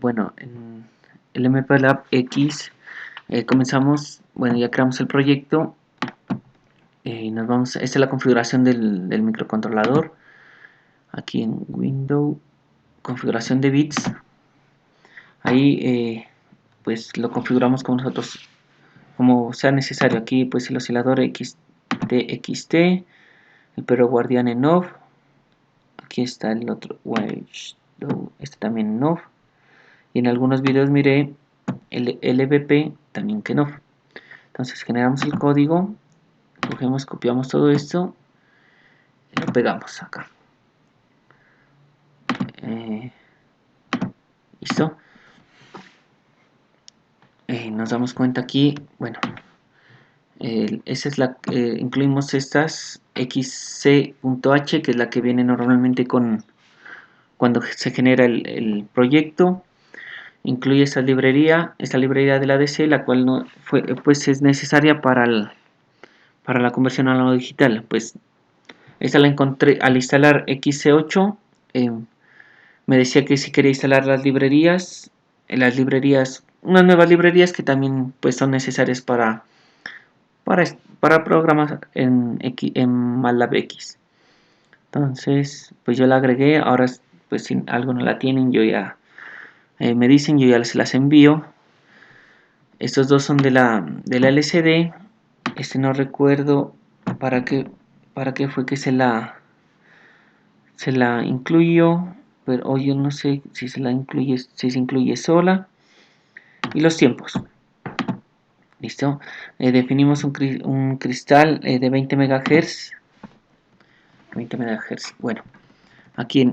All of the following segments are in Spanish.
Bueno, en el MPLAB X comenzamos, bueno, ya creamos el proyecto. Nos vamos, esta es la configuración del microcontrolador. Aquí en Windows, configuración de bits. Ahí pues lo configuramos como nosotros, como sea necesario. Aquí pues el oscilador XT, el perro guardián en off. Aquí está el otro, este también en off. Y en algunos videos miré el LVP también que en off. Entonces generamos el código, cogemos, copiamos todo esto y lo pegamos acá. Listo. Nos damos cuenta aquí, bueno, esa es la, incluimos estas xc.h, que es la que viene normalmente con cuando se genera el proyecto. Incluye esta librería de la ADC, la cual no fue, pues es necesaria para la conversión a lo digital. Pues esta la encontré al instalar XC8. Me decía que si quería instalar las librerías, unas nuevas librerías que también pues son necesarias para programas en MATLAB X. Entonces pues yo la agregué. Ahora pues si algo no la tienen, yo ya me dicen, yo ya se las envío. Estos dos son de la LCD. Este no recuerdo para qué fue que se la incluyó, pero hoy yo no sé si se incluye sola. Y los tiempos, listo. Definimos un cristal de 20 MHz. Bueno, aquí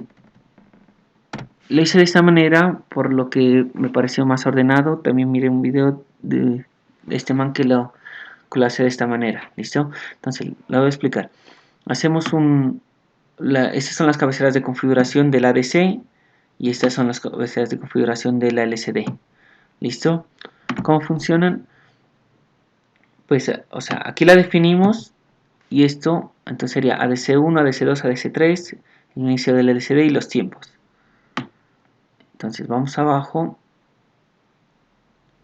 lo hice de esta manera por lo que me pareció más ordenado. También miré un video de este man que lo hace de esta manera, listo. Entonces lo voy a explicar. Hacemos estas son las cabeceras de configuración del ADC y estas son las cabeceras de configuración de la LCD. ¿Listo? ¿Cómo funcionan? Pues, o sea, aquí la definimos y esto, entonces sería ADC1, ADC2, ADC3, inicio del LCD y los tiempos. Entonces vamos abajo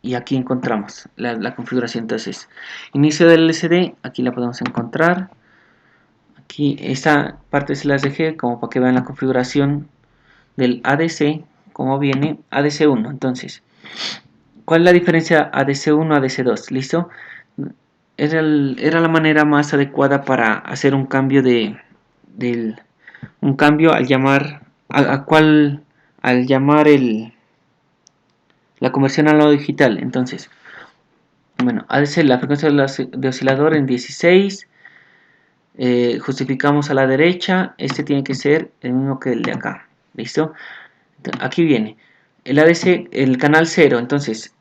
y aquí encontramos la configuración. Entonces, inicio del LCD, aquí la podemos encontrar. Aquí esta parte se las dejé como para que vean la configuración del ADC, como viene ADC1. Entonces, ¿cuál es la diferencia ADC1 a ADC2? ¿Listo? Era la manera más adecuada para hacer un cambio un cambio al llamar al llamar la conversión a lo digital. Entonces, bueno, ADC, la frecuencia de oscilador en 16. Justificamos a la derecha. Este tiene que ser el mismo que el de acá. ¿Listo? Aquí viene el ADC, el canal 0. Entonces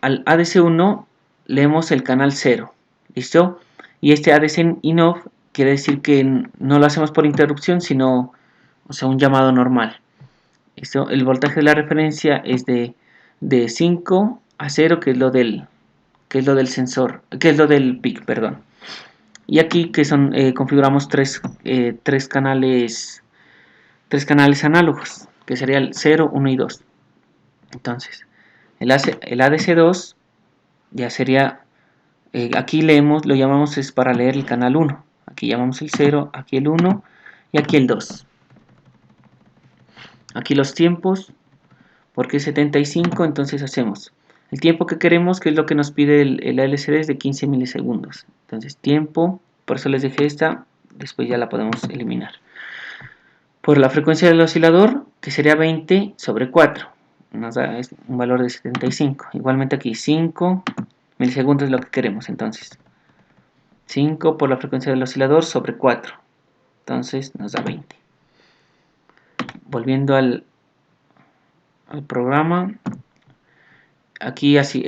al ADC1 leemos el canal 0. ¿Listo? Y este ADC in off quiere decir que no lo hacemos por interrupción, sino, o sea, un llamado normal. ¿Listo? El voltaje de la referencia es de 5 a 0, que es lo del sensor, que es lo del PIC, perdón. Y aquí que son configuramos tres canales análogos, que sería el 0, 1 y 2. Entonces, el ADC2 ya sería, aquí leemos, lo llamamos es para leer el canal 1. Aquí llamamos el 0, aquí el 1 y aquí el 2. Aquí los tiempos, porque es 75, entonces hacemos el tiempo que queremos, que es lo que nos pide el LCD, es de 15 milisegundos. Entonces, tiempo, por eso les dejé esta, después ya la podemos eliminar. Por la frecuencia del oscilador, que sería 20 sobre 4. Nos da un valor de 75. Igualmente aquí 5 milisegundos es lo que queremos. Entonces 5 por la frecuencia del oscilador sobre 4. Entonces nos da 20. Volviendo al programa. Aquí así,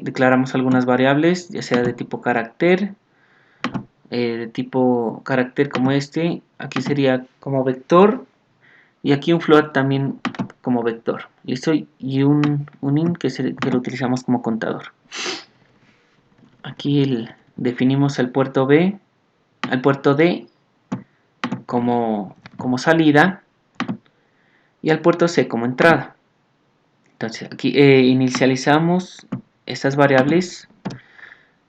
declaramos algunas variables, ya sea de tipo carácter. De tipo carácter como este. Aquí sería como vector. Y aquí un float también como vector. ¿Listo? Y un int que lo utilizamos como contador. Aquí definimos el puerto B, al puerto D como salida y al puerto C como entrada. Entonces aquí inicializamos estas variables,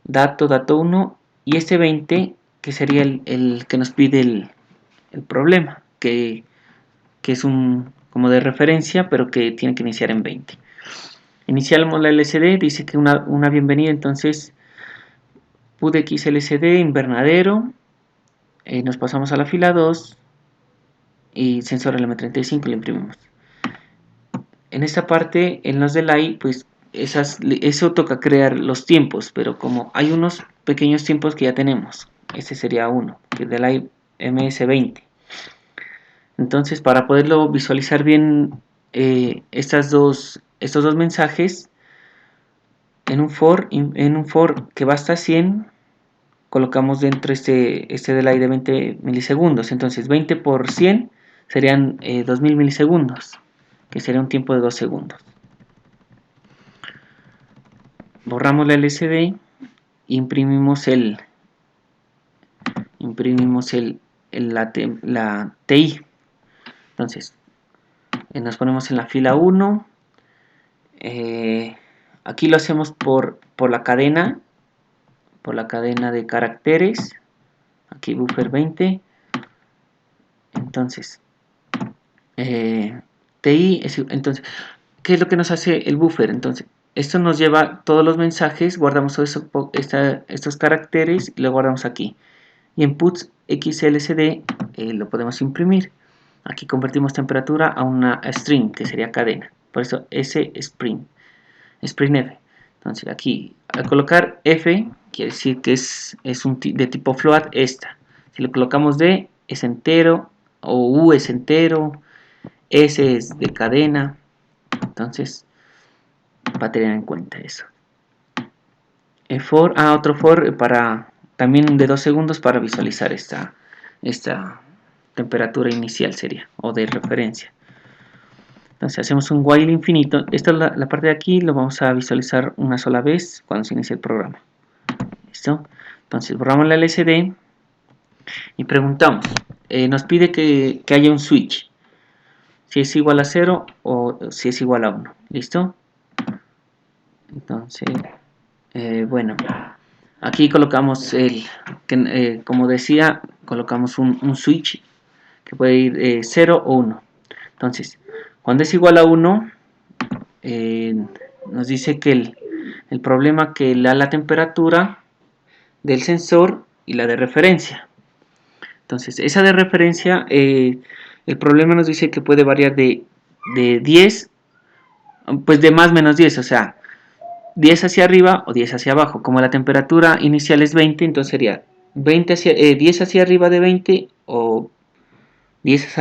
dato 1 y este 20 que sería el que nos pide el problema, que es un como de referencia, pero que tiene que iniciar en 20. Iniciamos la LCD, dice que una bienvenida, entonces PUDX LCD invernadero, nos pasamos a la fila 2 y sensor LM35 le imprimimos. En esta parte, en los delay, pues eso toca crear los tiempos, pero como hay unos pequeños tiempos que ya tenemos, este sería uno, que es delay MS20. Entonces, para poderlo visualizar bien, estos dos mensajes, en un for que va hasta 100, colocamos dentro este delay de 20 milisegundos. Entonces 20 por 100 serían 2000 milisegundos, que sería un tiempo de 2 segundos. Borramos la LCD, imprimimos la TI. Entonces nos ponemos en la fila 1. Aquí lo hacemos por la cadena de caracteres. Aquí buffer 20. Entonces TI entonces, ¿qué es lo que nos hace el buffer? Entonces esto nos lleva todos los mensajes, guardamos todos estos caracteres y lo guardamos aquí. Y en puts xlsd lo podemos imprimir. Aquí convertimos temperatura a una string, que sería cadena. Por eso string f. Entonces aquí, al colocar f, quiere decir que es de tipo float esta. Si le colocamos d, es entero, o u es entero, s es de cadena. Entonces, va a tener en cuenta eso. Otro for para también de 2 segundos para visualizar esta temperatura inicial sería, o de referencia. Entonces hacemos un while infinito. Esta es la parte de aquí, lo vamos a visualizar una sola vez cuando se inicie el programa. ¿Listo? Entonces borramos la LCD y preguntamos. Nos pide que haya un switch. Si es igual a 0 o si es igual a 1. ¿Listo? Entonces, bueno, aquí colocamos como decía, colocamos un switch que puede ir 0 o 1. Entonces, cuando es igual a 1, nos dice que el problema que la temperatura del sensor y la de referencia. Entonces, esa de referencia, el problema nos dice que puede variar de 10, pues de más menos 10, o sea, 10 hacia arriba o 10 hacia abajo. Como la temperatura inicial es 20, entonces sería 10 hacia arriba de 20 o 10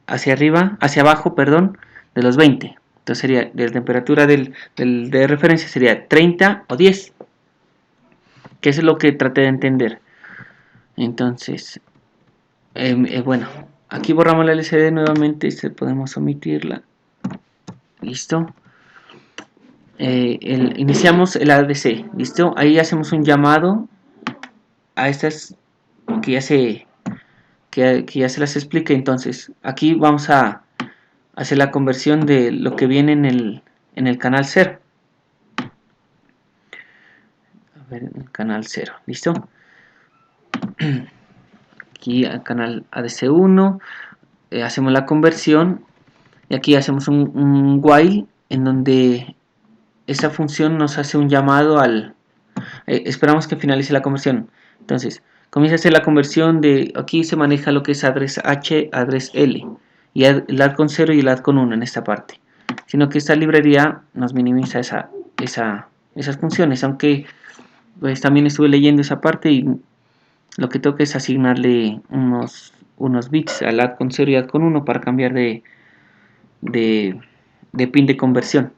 hacia abajo, perdón, de los 20. Entonces sería, la temperatura de referencia sería 30 o 10. Que eso es lo que traté de entender. Entonces, bueno, aquí borramos la LCD nuevamente, podemos omitirla. Listo. Iniciamos el ADC, ¿listo? Ahí hacemos un llamado a estas que ya se las expliqué. Entonces aquí vamos a hacer la conversión de lo que viene en el canal 0. A ver, en el canal 0, ¿listo? Aquí al canal ADC1 hacemos la conversión y aquí hacemos un while en donde esa función nos hace un llamado esperamos que finalice la conversión. Entonces comienza a hacer la conversión aquí se maneja lo que es address H, address L, y el add con 0 y el add con 1 en esta parte, sino que esta librería nos minimiza esas funciones, aunque pues también estuve leyendo esa parte y lo que toca es asignarle unos bits al add con 0 y add con 1 para cambiar de pin de conversión.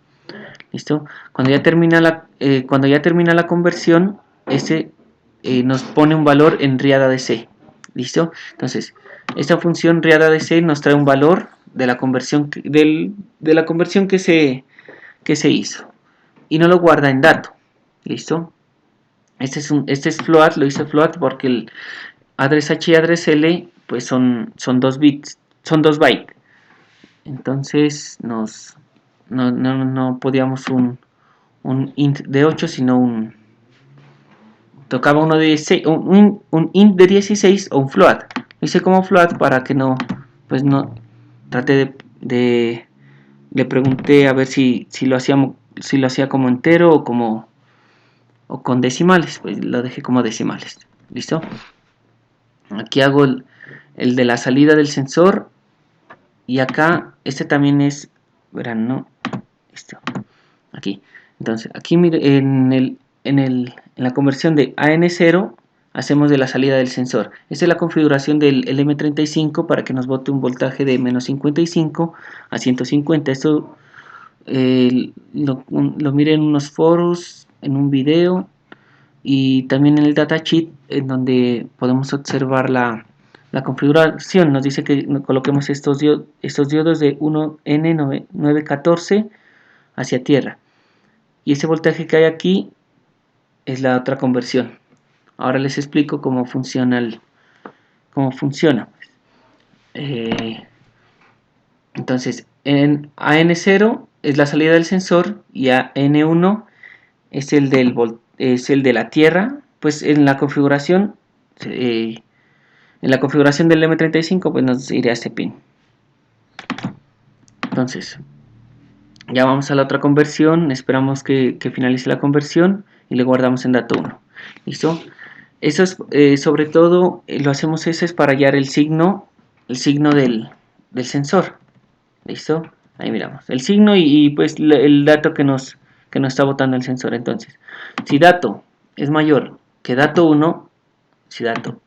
¿Listo? Cuando ya termina la conversión, nos pone un valor en readADC. ¿Listo? Entonces, esta función readADC nos trae un valor de la conversión que se hizo y no lo guarda en dato. ¿Listo? Este es float, lo hice float porque el address H y address L pues son 2 bits, son 2 bytes. Entonces nos no podíamos un int de 8, sino tocaba uno de 16, un int de 16 o un float. Lo hice como float para que no, pues no, traté le pregunté a ver si lo hacía como entero o con decimales, pues lo dejé como decimales. ¿Listo? Aquí hago el de la salida del sensor, y acá este también es, verán, ¿no? Esto, aquí. Entonces, aquí mire, en la conversión de AN0 hacemos de la salida del sensor. Esta es la configuración del LM35 para que nos bote un voltaje de menos 55 a 150. Esto lo miré en unos foros, en un video y también en el datasheet, en donde podemos observar la configuración. Nos dice que coloquemos estos diodos de 1N914 hacia tierra, y ese voltaje que hay aquí es la otra conversión. Ahora les explico cómo funciona entonces, en AN0 es la salida del sensor y AN1 es el de la tierra. Pues en la configuración del M35 pues nos irá a este pin. Entonces ya vamos a la otra conversión, esperamos que finalice la conversión y le guardamos en dato 1. ¿Listo? Eso es, sobre todo lo hacemos, ese es para hallar el signo del sensor. ¿Listo? Ahí miramos el signo y pues el dato que nos está botando el sensor. Entonces, si dato es mayor que dato 1, si dato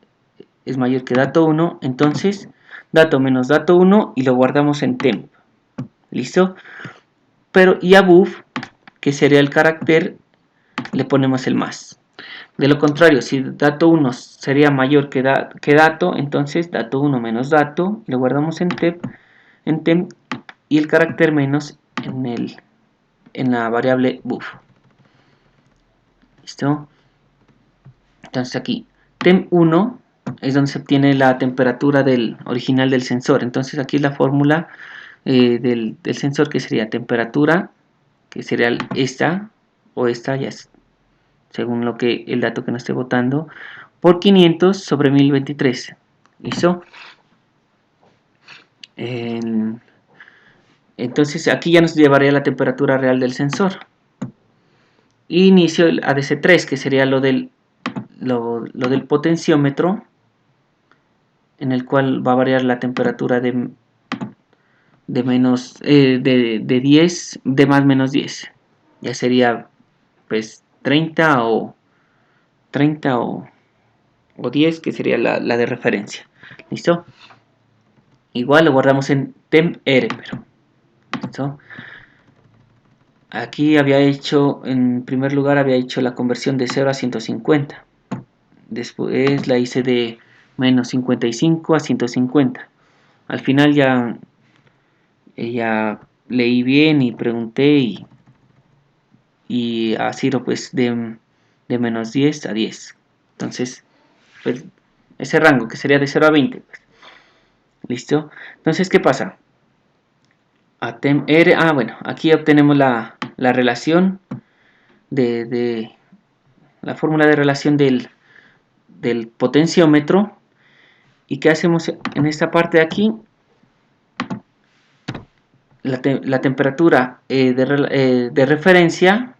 es mayor que dato 1, entonces dato menos dato 1 y lo guardamos en temp. ¿Listo? Pero y above, que sería el carácter, le ponemos el más. De lo contrario, si dato 1 sería mayor que dato, entonces dato 1 menos dato, lo guardamos en temp y el carácter menos en la variable buff. ¿Listo? Entonces aquí temp1 es donde se obtiene la temperatura original del sensor. Entonces aquí es la fórmula del sensor, que sería temperatura, que sería esta o esta, ya es, según el dato que nos esté botando, por 500 sobre 1023. ¿Listo? Entonces aquí ya nos llevaría la temperatura real del sensor. Inicio el ADC3, que sería lo del potenciómetro, en el cual va a variar la temperatura de menos de 10, de más menos 10. Ya sería pues 30 o 10, que sería la de referencia. ¿Listo? Igual lo guardamos en temp r, ¿listo? Aquí en primer lugar había hecho la conversión de 0 a 150. Después la hice de menos 55 a 150. Al final ya leí bien y pregunté, y así pues de menos 10 a 10. Entonces, pues, ese rango que sería de 0 a 20. Pues. ¿Listo? Entonces, ¿qué pasa? Bueno, aquí obtenemos la relación de la fórmula de relación del potenciómetro. ¿Y qué hacemos en esta parte de aquí? La temperatura de referencia.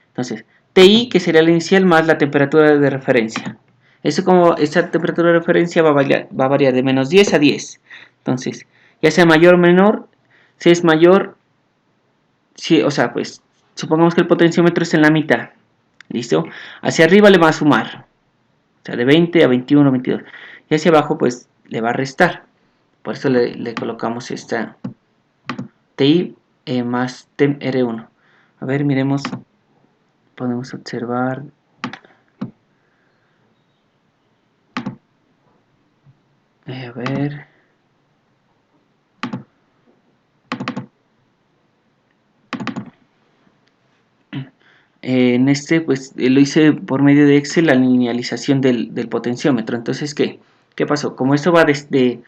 Entonces, TI, que sería la inicial, más la temperatura de referencia. Eso, como esta temperatura de referencia va a variar de menos 10 a 10. Entonces, ya sea mayor o menor, si es mayor, o sea, pues, supongamos que el potenciómetro es en la mitad. ¿Listo? Hacia arriba le va a sumar. O sea, de 20 a 21, 22. Y hacia abajo, pues, le va a restar. Por eso le colocamos esta TI más temp R1. A ver, miremos. Podemos observar. A ver. En este, pues, lo hice por medio de Excel, la linealización del potenciómetro. Entonces, ¿qué pasó? Como esto va desde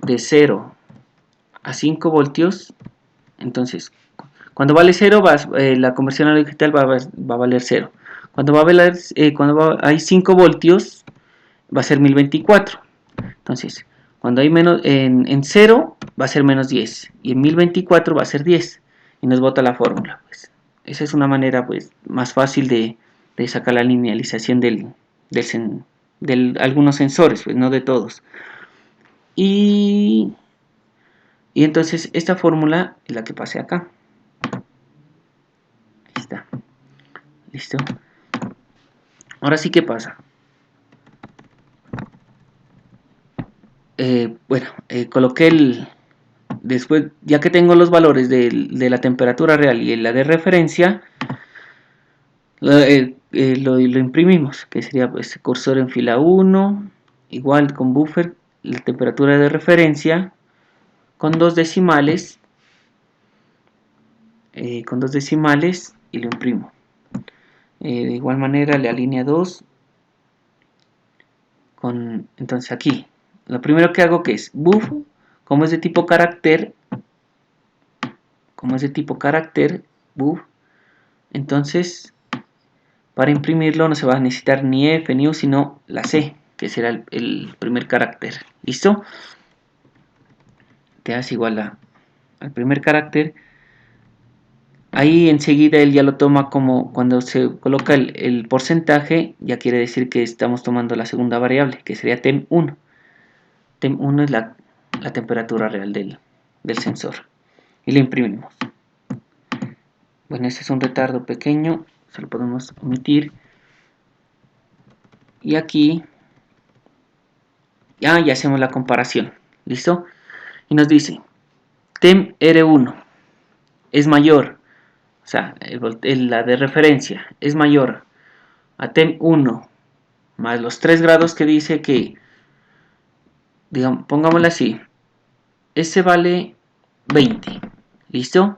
de 0 a 5 voltios, entonces, Cuando vale 0, la conversión a lo digital va a valer 0. Cuando hay 5 voltios, va a ser 1024. Entonces, cuando hay menos en 0 va a ser menos 10 y en 1024 va a ser 10 y nos bota la fórmula. Pues. Esa es una manera pues más fácil de sacar la linealización de algunos sensores, pues no de todos. Y entonces esta fórmula es la que pasé acá. Ahí está. Listo. Ahora sí, ¿qué pasa? Coloqué después, ya que tengo los valores de la temperatura real y la de referencia, lo imprimimos, que sería pues cursor en fila 1, igual con buffer, la temperatura de referencia, con dos decimales, y lo imprimo. De igual manera le alinea 2, entonces aquí, lo primero que hago que es buff, como es de tipo carácter, buff, entonces para imprimirlo no se va a necesitar ni F ni U, sino la C, que será el primer carácter. ¿Listo? Te das igual al primer carácter. Ahí enseguida él ya lo toma como cuando se coloca el porcentaje, ya quiere decir que estamos tomando la segunda variable, que sería TEM1. TEM1 es la temperatura real del sensor. Y lo imprimimos. Bueno, este es un retardo pequeño, se lo podemos omitir. Y aquí ya hacemos la comparación. ¿Listo? Y nos dice, TEM R1 es mayor, o sea, la de referencia es mayor a TEM1 más los 3 grados que dice que, digamos, pongámoslo así, este vale 20, ¿listo?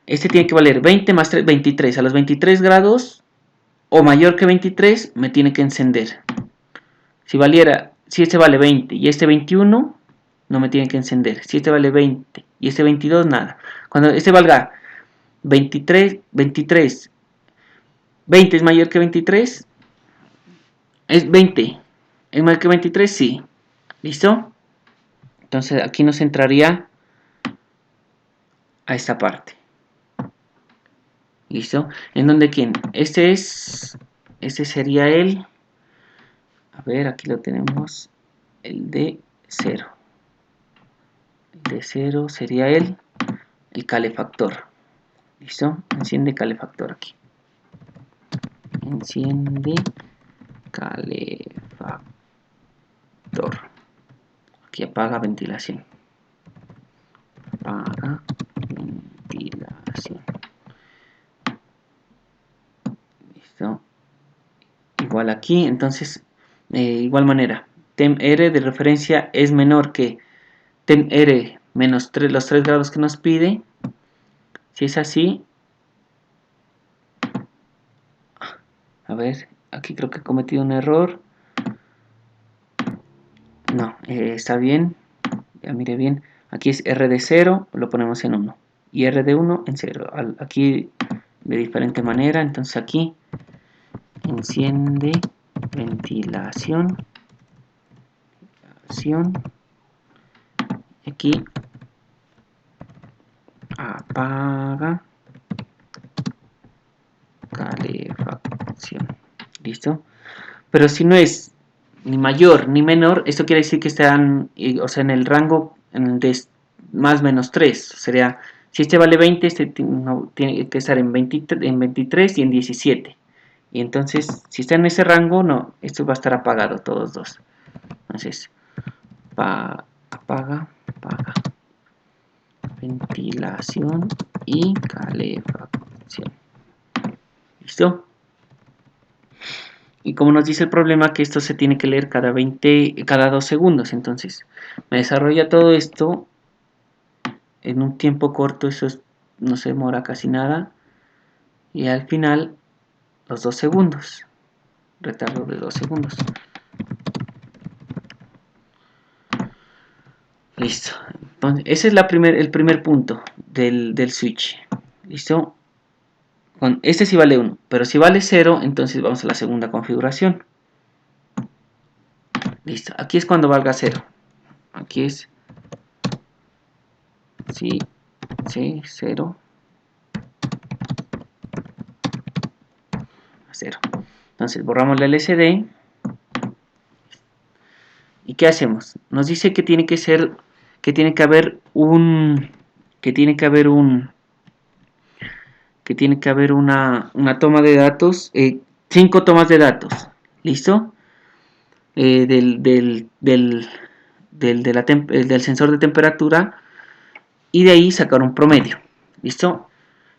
Este tiene que valer 20 más 3, 23. A los 23 grados o mayor que 23 me tiene que encender. Si este vale 20 y este 21, no me tiene que encender. Si este vale 20 y este 22, nada. Cuando este valga 23, 20 es mayor que 23, es 20. ¿Es mayor que 23? Sí. ¿Listo? Entonces aquí nos entraría a esta parte. ¿Listo? ¿En donde quién? Este sería el... A ver, aquí lo tenemos. El de 0. El de 0 sería el calefactor. ¿Listo? Enciende calefactor aquí. Enciende calefactor. Aquí apaga ventilación. Apaga ventilación. Listo. Igual aquí, entonces, igual manera. TEM-R de referencia es menor que TEM-R menos 3, los 3 grados que nos pide. Si es así, a ver, aquí creo que he cometido un error. No, está bien. Ya mire bien. Aquí es R de 0, lo ponemos en 1. Y R de 1 en 0. Aquí de diferente manera. Entonces aquí enciende ventilación. Aquí apaga calefacción. ¿Listo? Pero si no es ni mayor ni menor, esto quiere decir que están, o sea, en el rango de más menos 3. Sería, si este vale 20, este tiene que estar en 23 y en 17. Y entonces, si está en ese rango, no, esto va a estar apagado, todos dos. Entonces, apaga ventilación y calefacción. ¿Listo? Y como nos dice el problema que esto se tiene que leer cada 2 segundos, entonces me desarrolla todo esto en un tiempo corto, no se demora casi nada, y al final los 2 segundos, retardo de 2 segundos. Listo. Entonces, ese es el primer punto del switch. ¿Listo? Con este sí vale 1, pero si vale 0, entonces vamos a la segunda configuración. Listo, aquí es cuando valga 0. Aquí es sí, 0, 0. Entonces borramos la LCD. ¿Y qué hacemos? Nos dice que tiene que ser, que tiene que haber un, que tiene que haber un, que tiene que haber una toma de datos, 5 tomas de datos. ¿Listo? Del sensor de temperatura, y de ahí sacar un promedio. ¿Listo?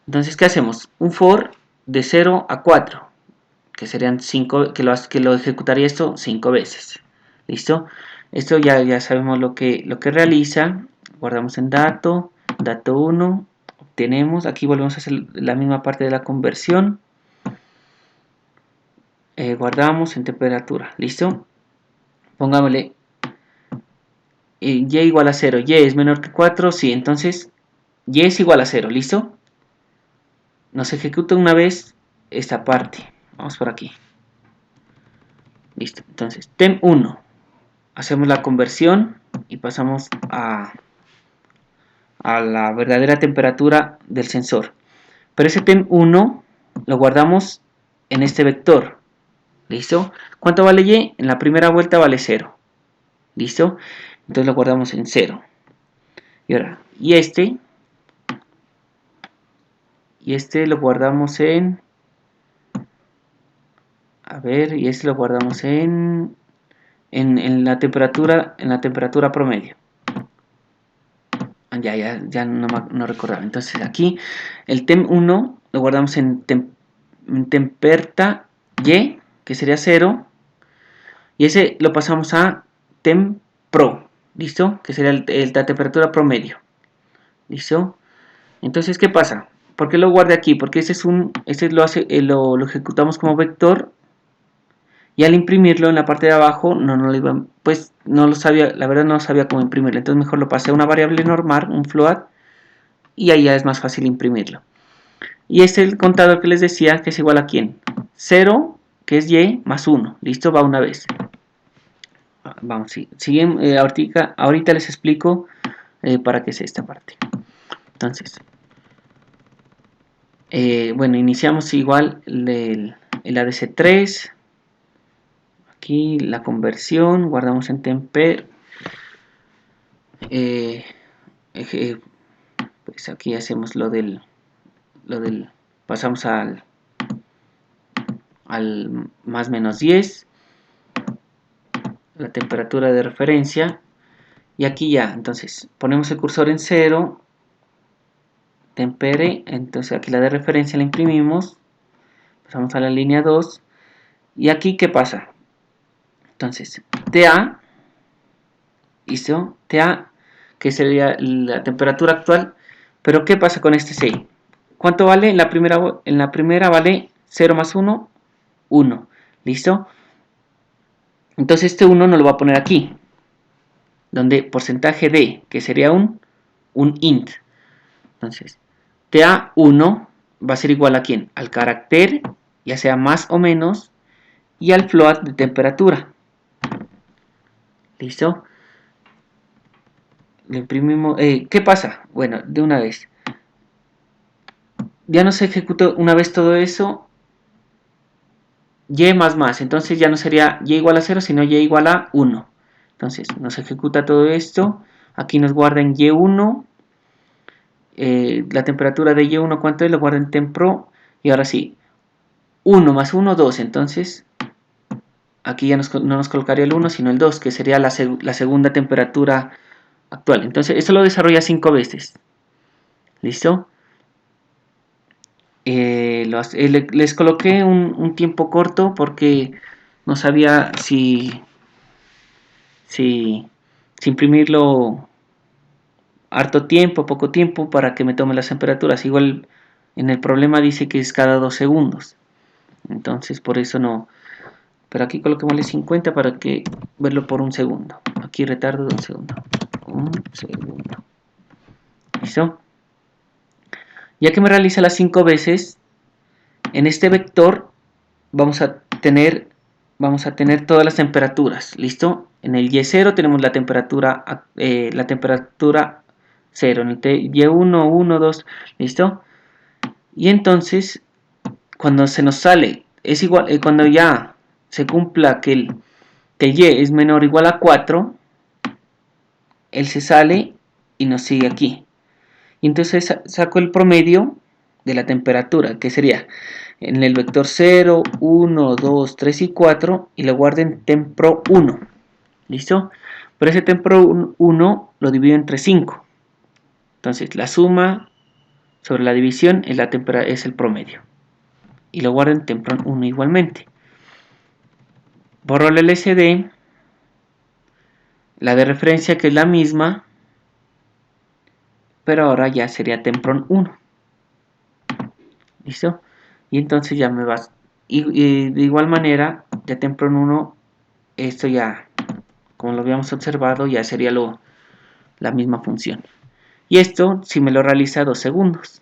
Entonces, ¿qué hacemos? Un for de 0 a 4, que serían 5, que lo ejecutaría esto 5 veces. ¿Listo? Esto ya sabemos lo que realiza. Guardamos en dato 1, obtenemos, aquí volvemos a hacer la misma parte de la conversión. Guardamos en temperatura. ¿Listo? Pongámosle y igual a 0. Y es menor que 4, sí, entonces y es igual a 0. ¿Listo? Nos ejecuta una vez esta parte. Vamos por aquí. Listo. Entonces, temp1. Hacemos la conversión y pasamos a la verdadera temperatura del sensor. Pero ese temp1 lo guardamos en este vector. ¿Listo? ¿Cuánto vale y? En la primera vuelta vale 0. ¿Listo? Entonces lo guardamos en 0. Y ahora, y este lo guardamos en, a ver, y este lo guardamos en la temperatura promedio. Ya no recordaba. Entonces aquí el temp1 lo guardamos en temperta y, que sería 0, y ese lo pasamos a tempro. ¿Listo? Que sería la temperatura promedio. ¿Listo? Entonces, ¿qué pasa? ¿Por qué lo guardé aquí? Porque este lo ejecutamos como vector, y al imprimirlo en la parte de abajo pues no lo sabía, la verdad no sabía cómo imprimirlo. Entonces mejor lo pasé a una variable normal, un float, y ahí ya es más fácil imprimirlo. Y este es el contador que les decía, que es igual a ¿quién? 0, que es y, más 1. ¿Listo? Va una vez. Vamos, siguen, ahorita les explico para qué es esta parte. Entonces, bueno, iniciamos igual el ADC3. Aquí la conversión, guardamos en temper. Pues aquí hacemos lo del pasamos al más menos 10, la temperatura de referencia, y aquí ya, entonces ponemos el cursor en 0, tempere, entonces aquí la de referencia la imprimimos, pasamos a la línea 2, y aquí ¿qué pasa? Entonces TA, ¿listo? TA, que sería la temperatura actual, pero ¿qué pasa con este 6? ¿Cuánto vale? En la primera vale 0 más 1, 1, ¿listo? Entonces este 1 no lo va a poner aquí, donde porcentaje de, que sería un int. Entonces, TA1 va a ser igual a ¿quién? Al carácter, ya sea más o menos, y al float de temperatura. ¿Listo? Le imprimimos. ¿Qué pasa? Bueno, de una vez. Ya no se ejecutó una vez todo eso. Y más. Entonces ya no sería y igual a 0, sino y igual a 1. Entonces nos ejecuta todo esto. Aquí nos guarda en y1. La temperatura de y1, ¿cuánto es? Lo guarda en tempro. Y ahora sí. 1 más 1, 2. Entonces aquí ya no nos colocaría el 1, sino el 2, que sería la segunda temperatura actual. Entonces esto lo desarrolla 5 veces. ¿Listo? Les coloqué un tiempo corto porque no sabía si imprimirlo harto tiempo, poco tiempo, para que me tome las temperaturas. Igual en el problema dice que es cada 2 segundos. Entonces por eso no. Pero aquí coloquémosle 50 para que verlo por un segundo. Aquí retardo de un segundo. Un segundo. ¿Listo? Ya que me realiza las 5 veces, en este vector vamos a tener todas las temperaturas, ¿listo? En el Y0 tenemos la temperatura 0, en el Y1, 1, 2, ¿listo? Y entonces, cuando se nos sale, es igual, cuando ya se cumpla que el Y es menor o igual a 4, él se sale y nos sigue aquí. Y entonces saco el promedio de la temperatura, que sería en el vector 0, 1, 2, 3 y 4, y lo guardo en tempro 1. ¿Listo? Pero ese tempro 1 lo divido entre 5. Entonces la suma sobre la división es el promedio. Y lo guardo en tempro 1 igualmente. Borro el LCD, la de referencia que es la misma, pero ahora ya sería tempron 1. ¿Listo? Y entonces ya me vas. Y de igual manera, ya tempron 1, esto ya, como lo habíamos observado, ya sería la misma función. Y esto si me lo realiza 2 segundos.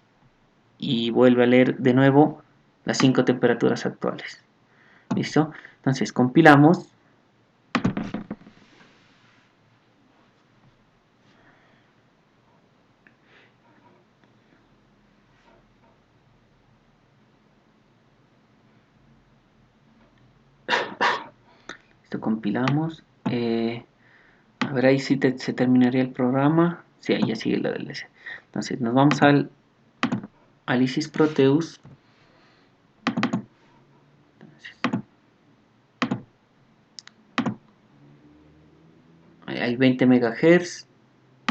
Y vuelve a leer de nuevo las 5 temperaturas actuales. ¿Listo? Entonces compilamos. Esto compilamos. A ver, ahí sí se terminaría el programa. Sí, ahí ya sigue la DLC. Entonces nos vamos al ISIS Proteus. Hay 20 MHz.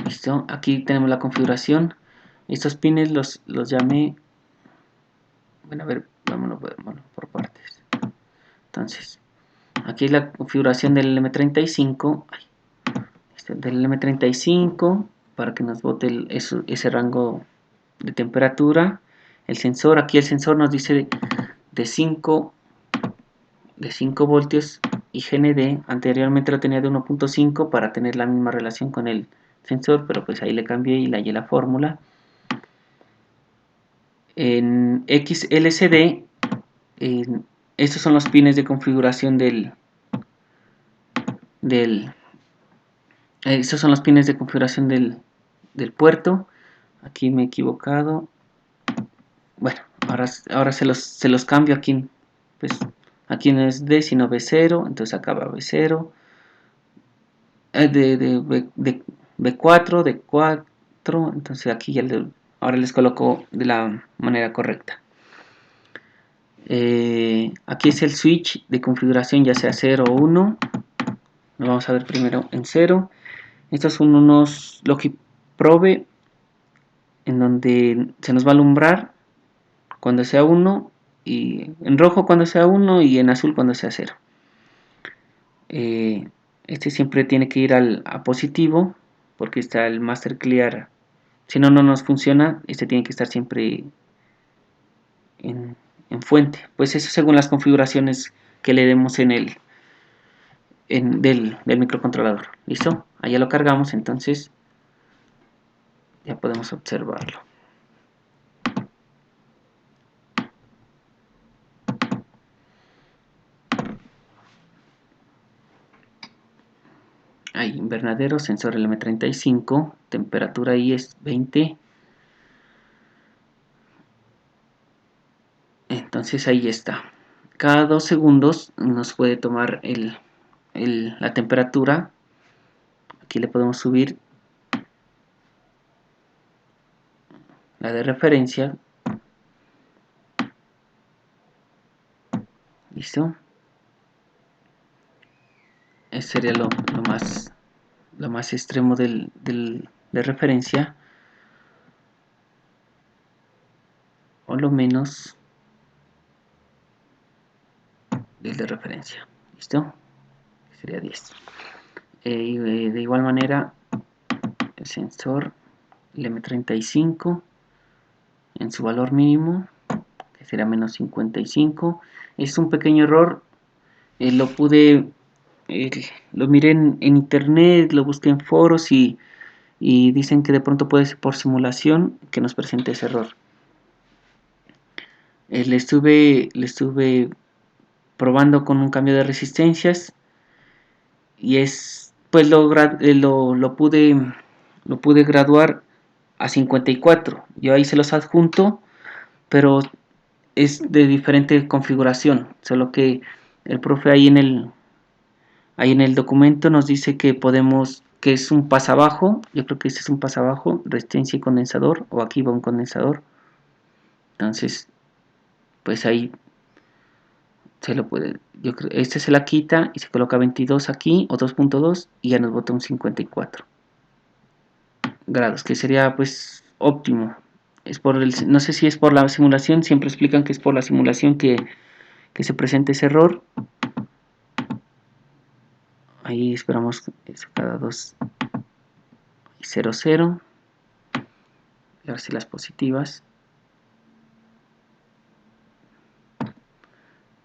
Listo. Aquí tenemos la configuración. Estos pines los llamé. Bueno, a ver, vámonos por partes. Entonces, aquí es la configuración del M35. Del M35 para que nos bote ese rango de temperatura. El sensor, aquí el sensor nos dice de 5 voltios y GND. Anteriormente lo tenía de 1.5 para tener la misma relación con el sensor, pero pues ahí le cambié y le hallé la fórmula. En XLCD, estos son los pines de configuración estos son los pines de configuración del puerto. Aquí me he equivocado. Bueno, ahora se los cambio aquí. Pues aquí no es D sino B0, entonces acá va B0. De B4, D4, entonces aquí ya ahora les coloco de la manera correcta. Aquí es el switch de configuración, ya sea 0 o 1. Lo vamos a ver primero en 0. Estos son unos Logic Probe en donde se nos va a alumbrar cuando sea 1, y en rojo cuando sea 1 y en azul cuando sea 0. Este siempre tiene que ir a positivo porque está el master clear. Si no, no nos funciona. Este tiene que estar siempre en fuente. Pues eso según las configuraciones que le demos del microcontrolador. ¿Listo? Allá lo cargamos, entonces ya podemos observarlo. Hay invernadero, sensor LM35, temperatura ahí es 20. Entonces ahí está. Cada 2 segundos nos puede tomar la temperatura. Aquí le podemos subir la de referencia. ¿Listo? Este sería lo más extremo de referencia. O lo menos del de referencia. ¿Listo? Sería 10. De igual manera, el sensor, el M35, en su valor mínimo, que será menos 55. Es un pequeño error. Lo miré en internet, lo busqué en foros y dicen que de pronto puede ser por simulación que nos presente ese error. le estuve probando con un cambio de resistencias y pues lo pude graduar a 54. Yo ahí se los adjunto, pero es de diferente configuración, solo que el profe ahí en el documento nos dice que que es un pasabajo. Yo creo que este es un pasabajo, resistencia y condensador, o aquí va un condensador. Entonces, pues ahí se lo puede, yo creo, este se la quita y se coloca 22 aquí, o 2.2, y ya nos bota un 54 grados, que sería pues óptimo. No sé si es por la simulación, siempre explican que es por la simulación que se presenta ese error. Ahí esperamos eso cada 2 y 0, 0. Y ahora sí las positivas.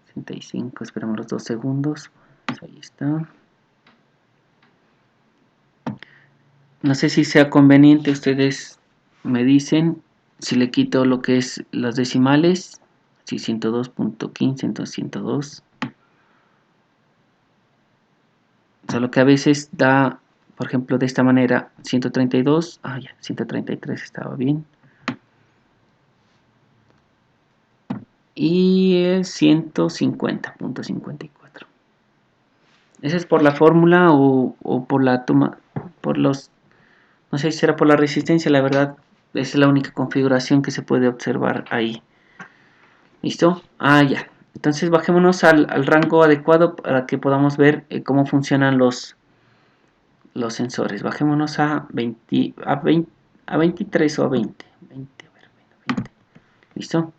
65, esperamos los 2 segundos. Pues ahí está. No sé si sea conveniente, ustedes me dicen si le quito lo que es las decimales. Si 102.15, entonces 102. Solo que a veces da, por ejemplo, de esta manera 132. Ah, ya, 133 estaba bien. Y es 150.54. Esa es por la fórmula o por la toma, no sé si será por la resistencia, la verdad. Esa es la única configuración que se puede observar ahí. ¿Listo? Ah, ya. Entonces bajémonos al rango adecuado para que podamos ver cómo funcionan los sensores. Bajémonos a 20, a 23 o a 20. 20, a ver, 20. ¿Listo?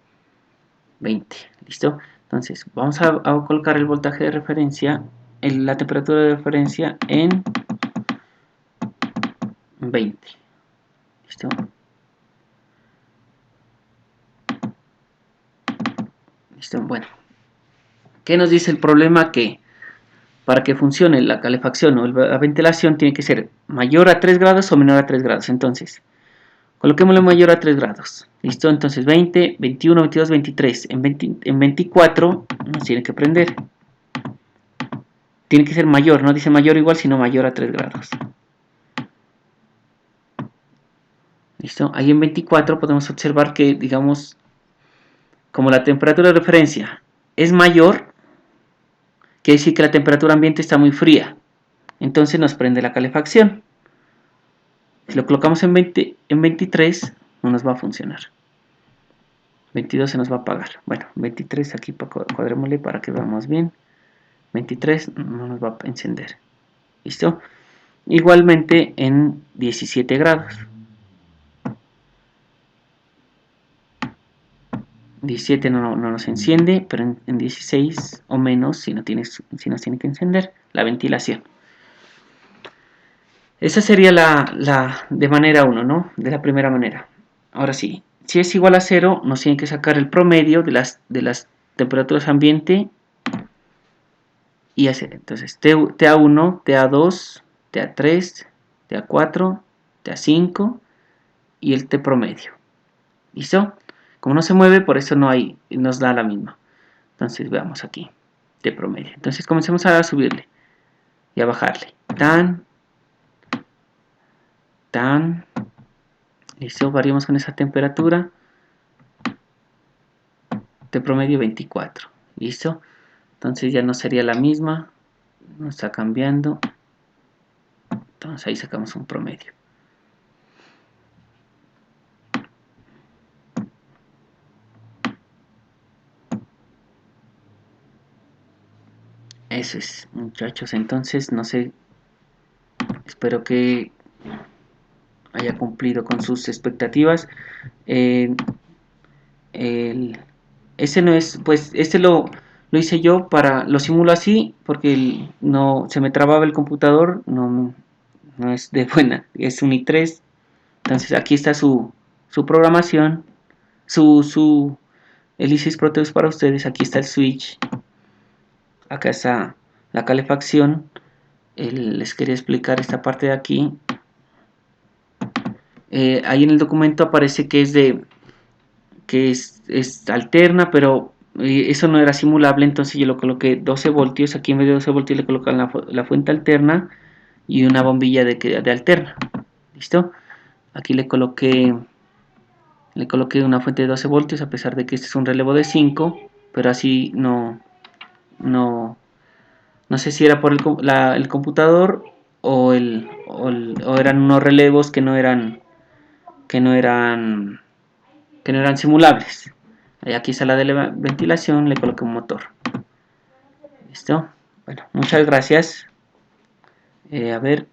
20. ¿Listo? Entonces vamos a colocar el voltaje de referencia, la temperatura de referencia en 20. ¿Listo? ¿Listo? Bueno. ¿Qué nos dice el problema? Que para que funcione la calefacción o la ventilación tiene que ser mayor a 3 grados o menor a 3 grados. Entonces, coloquémosle mayor a 3 grados. ¿Listo? Entonces 20, 21, 22, 23. En 24 nos tiene que prender. Tiene que ser mayor, no dice mayor o igual, sino mayor a 3 grados. ¿Listo? Ahí en 24 podemos observar que, digamos, como la temperatura de referencia es mayor, quiere decir que la temperatura ambiente está muy fría. Entonces nos prende la calefacción. Si lo colocamos en 23, no nos va a funcionar. 22 se nos va a apagar. Bueno, 23 aquí cuadrémosle para que veamos bien. 23 no nos va a encender. ¿Listo? Igualmente en 17 grados. 17 no nos enciende, pero en 16 o menos si nos tiene que encender la ventilación. Esa sería la de manera 1, ¿no? De la primera manera. Ahora sí, si es igual a 0, nos tiene que sacar el promedio de las temperaturas ambiente y hacer. Entonces, TA1, TA2, TA3, TA4, TA5 y el T promedio. ¿Listo? Como no se mueve, por eso nos da la misma. Entonces, veamos aquí, T promedio. Entonces, comencemos a subirle y a bajarle. Tan. Listo, variamos con esa temperatura. T promedio 24. ¿Listo? Entonces ya no sería la misma. No está cambiando. Entonces ahí sacamos un promedio. Eso es, muchachos. Entonces, no sé. Espero que haya cumplido con sus expectativas. Eh, este no es, pues, este lo hice yo lo simulo así porque no se me trababa el computador. No es de buena. Es un i3. Entonces aquí está su programación. El ISIS Proteus para ustedes. Aquí está el switch. Acá está la calefacción. Les quería explicar esta parte de aquí. Ahí en el documento aparece que es de que es alterna, pero eso no era simulable, entonces yo lo coloqué 12 voltios, aquí en vez de 12 voltios le coloqué la fuente alterna y una bombilla de alterna. ¿Listo? Aquí le coloqué una fuente de 12 voltios, a pesar de que este es un relevo de 5, pero así no, no sé si era por el computador o eran unos relevos que no eran, que no eran simulables. Aquí está la de la ventilación, le coloqué un motor. ¿Listo? Bueno, muchas gracias. A ver.